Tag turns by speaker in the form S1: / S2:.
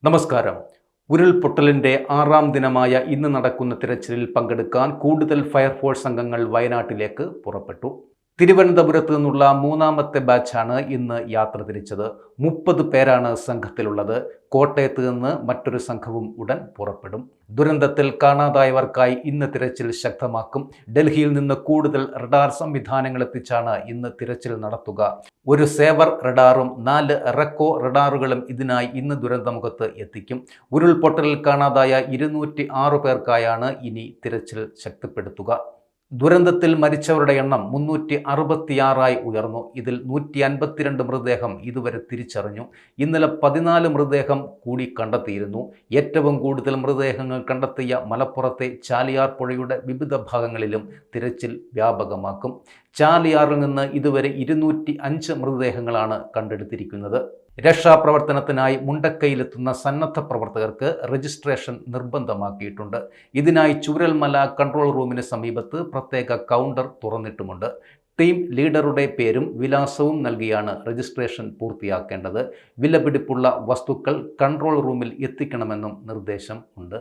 S1: നമസ്കാരം. ഉരുൾപൊട്ടലിന്റെ 6ാം ദിനമായ ഇന്ന് നടക്കുന്ന തിരച്ചിലിൽ പങ്കെടുക്കാൻ കൂടുതൽ ഫയർഫോഴ്സ് അംഗങ്ങൾ വയനാട്ടിലേക്ക് പുറപ്പെട്ടു. തിരുവനന്തപുരത്ത് നിന്നുള്ള 3ാമത്തെ ബാച്ചാണ് ഇന്ന് യാത്ര തിരിച്ചത്. 30 പേരാണ് സംഘത്തിലുള്ളത്. കോട്ടയത്ത് നിന്ന് മറ്റൊരു സംഘവും ഉടൻ പുറപ്പെടും. ദുരന്തത്തിൽ കാണാതായവർക്കായി ഇന്ന് തിരച്ചിൽ ശക്തമാക്കും. ഡൽഹിയിൽ നിന്ന് കൂടുതൽ റഡാർ സംവിധാനങ്ങൾ എത്തിച്ചാണ് ഇന്ന് തിരച്ചിൽ നടത്തുക. ഒരു സേവർ റഡാറും 4 റെക്കോ റഡാറുകളും ഇതിനായി ഇന്ന് ദുരന്തമുഖത്ത് എത്തിക്കും. ഉരുൾപൊട്ടലിൽ കാണാതായ 206 പേർക്കായാണ് ഇനി തിരച്ചിൽ ശക്തിപ്പെടുത്തുക. ദുരന്തത്തിൽ മരിച്ചവരുടെ എണ്ണം 366 ഉയർന്നു. ഇതിൽ 152 മൃതദേഹം ഇതുവരെ തിരിച്ചറിഞ്ഞു. ഇന്നലെ 14 മൃതദേഹം കൂടി കണ്ടെത്തിയിരുന്നു. ഏറ്റവും കൂടുതൽ മൃതദേഹങ്ങൾ കണ്ടെത്തിയ മലപ്പുറത്തെ ചാലിയാർ പുഴയുടെ വിവിധ ഭാഗങ്ങളിലും തിരച്ചിൽ വ്യാപകമാക്കും. ചാലിയാറിൽ നിന്ന് ഇതുവരെ 205 മൃതദേഹങ്ങളാണ് കണ്ടെടുത്തിരിക്കുന്നത്. രക്ഷാപ്രവർത്തനത്തിനായി മുണ്ടക്കയിലെത്തുന്ന സന്നദ്ധ പ്രവർത്തകർക്ക് രജിസ്ട്രേഷൻ നിർബന്ധമാക്കിയിട്ടുണ്ട്. ഇതിനായി ചൂരൽമല കൺട്രോൾ റൂമിന് സമീപത്ത് പ്രത്യേക കൗണ്ടർ തുറന്നിട്ടുമുണ്ട്. ടീം ലീഡറുടെ പേരും വിലാസവും നൽകിയാണ് രജിസ്ട്രേഷൻ പൂർത്തിയാക്കേണ്ടത്. വിലപിടിപ്പുള്ള വസ്തുക്കൾ കൺട്രോൾ റൂമിൽ എത്തിക്കണമെന്നും നിർദ്ദേശം ഉണ്ട്.